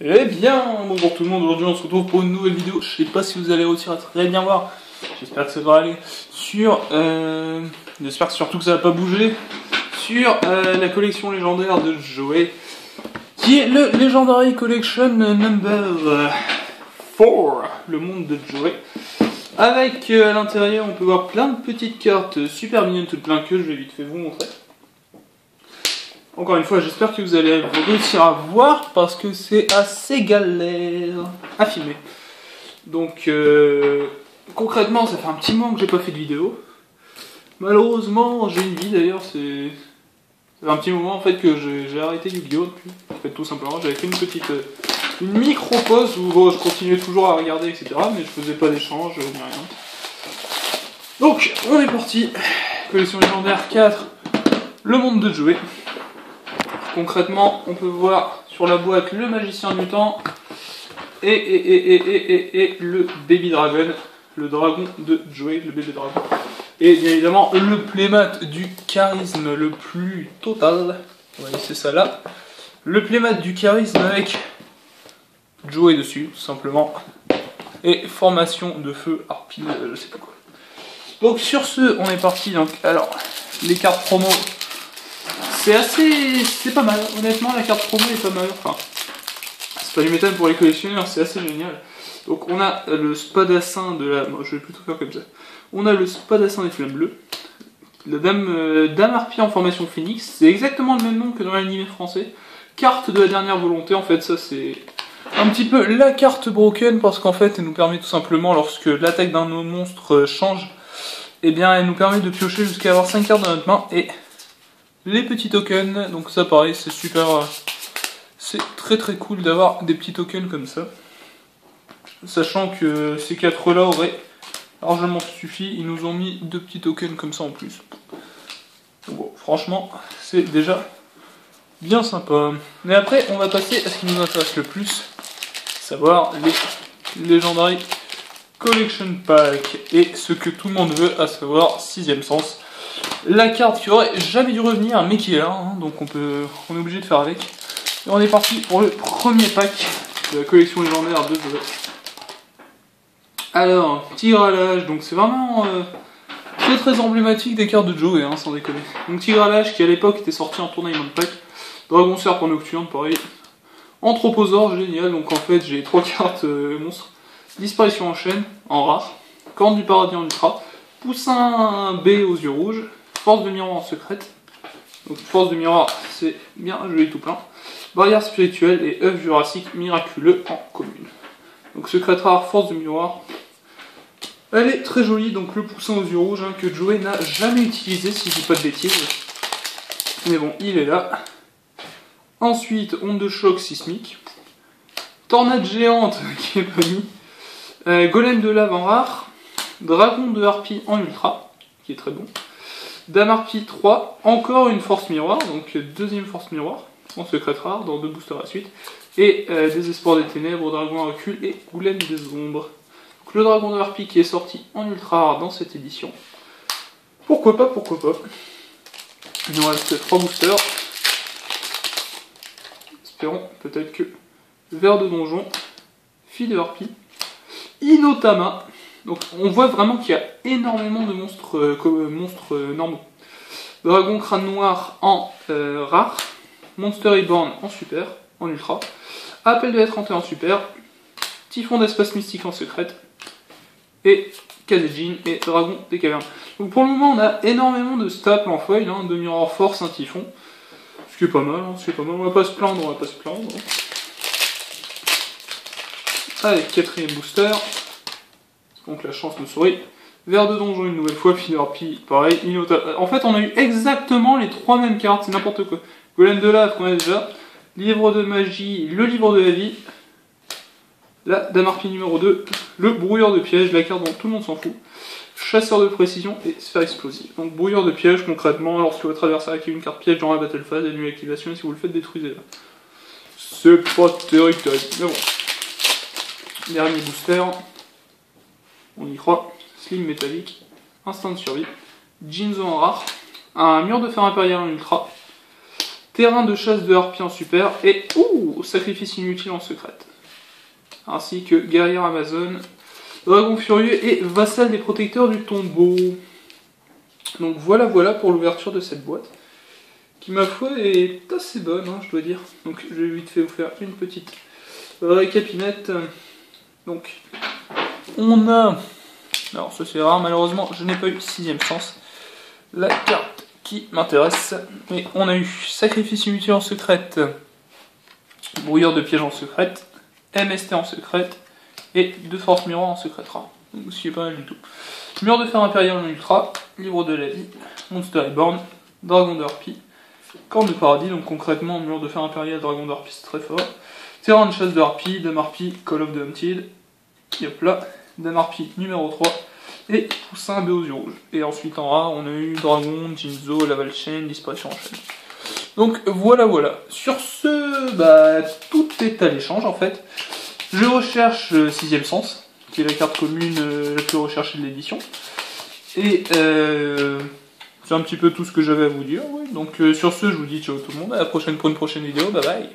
Eh bien, bonjour tout le monde, aujourd'hui on se retrouve pour une nouvelle vidéo. Je sais pas si vous allez réussir à très bien voir, j'espère que ça va aller, j'espère surtout que ça va pas bouger, sur la collection légendaire de Joey, qui est le Legendary Collection Number 4, le monde de Joey. Avec à l'intérieur on peut voir plein de petites cartes super mignonnes toutes plein que je vais vite fait vous montrer. Encore une fois, j'espère que vous allez réussir à voir parce que c'est assez galère à filmer. Donc, concrètement, ça fait un petit moment que j'ai pas fait de vidéo. Malheureusement, j'ai une vie d'ailleurs, ça fait un petit moment en fait que j'ai arrêté Yu-Gi-Oh! En fait, tout simplement, j'avais fait une micro-pause où je continuais toujours à regarder, etc. Mais je faisais pas d'échange, ni rien. Donc, on est parti. Collection légendaire 4, le monde de Joey. Concrètement, on peut voir sur la boîte le magicien du temps et le baby dragon, le dragon de Joey, le bébé dragon. Et bien évidemment, le playmat du charisme le plus total. Ouais, c'est ça là. Le playmat du charisme avec Joey dessus, tout simplement. Et formation de feu, harpie, je sais pas quoi. Donc sur ce, on est parti. Donc, alors, les cartes promo. C'est pas mal, honnêtement la carte promo est pas mal, enfin, c'est pas du métal pour les collectionneurs, c'est assez génial. Donc on a le spadassin de la, moi je vais plutôt faire comme ça, on a le spadassin des flammes bleues, la dame harpie en formation phoenix, c'est exactement le même nom que dans l'anime français, carte de la dernière volonté, en fait ça c'est un petit peu la carte broken, parce qu'en fait elle nous permet tout simplement, lorsque l'attaque d'un monstre change, et bien elle nous permet de piocher jusqu'à avoir 5 cartes dans notre main, et les petits tokens, donc ça pareil, c'est super, c'est très cool d'avoir des petits tokens comme ça. Sachant que ces 4 là auraient largement suffi, ils nous ont mis 2 petits tokens comme ça en plus. Bon, franchement, c'est déjà bien sympa. Mais après, on va passer à ce qui nous intéresse le plus, savoir les Legendary Collection Pack, et ce que tout le monde veut, à savoir 6ème sens. La carte qui aurait jamais dû revenir, mais qui est là, hein, donc on est obligé de faire avec. Et on est parti pour le premier pack de la collection légendaire de Joey. Alors, Tigre à l'âge, donc c'est vraiment très emblématique des cartes de Joey, hein, sans déconner. Donc Tigre à l'âge qui à l'époque était sorti en tournament pack. Dragon Serpent Nocturne, pareil. Anthroposaure, génial, donc en fait j'ai 3 cartes monstres. Disparition en chaîne, en rare. Corne du paradis en ultra. Poussin B aux yeux rouges. Force de miroir en secrète. Donc force de miroir, c'est bien joli tout plein. Barrière spirituelle et œuf jurassique miraculeux en commune. Donc secrète rare, force de miroir. Elle est très jolie, donc le poussin aux yeux rouges, hein, que Joey n'a jamais utilisé, si je dis pas de bêtises. Mais bon, il est là. Ensuite, onde de choc sismique. Tornade géante qui est pas mis. Golem de lave en rare. Dragon de harpie en ultra, qui est très bon. Dame harpie 3, encore une force miroir, donc deuxième force miroir, en secret rare, dans 2 boosters à la suite. Et Désespoir des ténèbres, dragon à recul et Goulême des ombres. Donc le dragon de harpie qui est sorti en ultra rare dans cette édition. Pourquoi pas, pourquoi pas. Il nous reste 3 boosters. Espérons peut-être que Ver de donjon, fille de harpie, Inotama. Donc on voit vraiment qu'il y a énormément de monstres normaux. Dragon crâne noir en rare. Monster Reborn en super, en ultra. Appel de l'être hanté en super. Typhon d'espace mystique en secrète. Et Kazejin et Dragon des cavernes. Donc pour le moment on a énormément de staples en foil, hein, de Mirror Force, un Typhon. Ce qui est pas mal, hein, ce qui est pas mal. On va pas se plaindre, on va pas se plaindre. Allez, 4ème booster. Donc la chance nous sourit. Ver de donjon une nouvelle fois, fille de harpie, pareil. En fait, on a eu exactement les 3 mêmes cartes, c'est n'importe quoi. Golem de lave qu'on a déjà. Livre de magie, le livre de la vie. La dame harpie numéro 2. Le brouilleur de piège, la carte dont tout le monde s'en fout. Chasseur de précision et sphère explosive. Donc brouilleur de piège, concrètement, lorsque votre adversaire active une carte piège dans la battle phase, annule l'activation et si vous le faites, détruisez-la. C'est pas terrible, mais bon. Dernier booster. On y croit. Slim métallique. Instinct de survie. Jinzo en rare. Un mur de fer impérial en ultra. terrain de chasse de harpie en super, et sacrifice inutile en secrète. Ainsi que guerrière amazone, dragon furieux et vassal des protecteurs du tombeau. Donc voilà pour l'ouverture de cette boîte, qui ma foi est assez bonne, hein, je dois dire. Donc je vais vite fait vous faire une petite récapinette. Donc on a, alors ça c'est rare malheureusement, je n'ai pas eu sixième sens, la carte qui m'intéresse, mais on a eu sacrifice inutile en secrète, brouilleur de piège en secrète, MST en secrète, et 2 force miroir en secrète rare, donc ce qui est pas mal du tout. Mur de fer impérial en ultra, livre de la vie, Monster Reborn, dragon de harpie, corne de paradis, donc concrètement mur de fer impérial, dragon de harpie c'est très fort, terrain de chasse de harpie, dame harpie, Call of the Hunted, hop là, dame harpie numéro 3, et poussin Béosie rouge. Et ensuite en rare, on a eu dragon, Jinzo, Laval Chain, disparition en chaîne. Donc voilà. Sur ce, tout est à l'échange en fait. Je recherche sixième sens, qui est la carte commune la plus recherchée de l'édition. Et c'est un petit peu tout ce que j'avais à vous dire. Ouais. Donc sur ce, je vous dis ciao tout le monde, à la prochaine pour une prochaine vidéo, bye bye.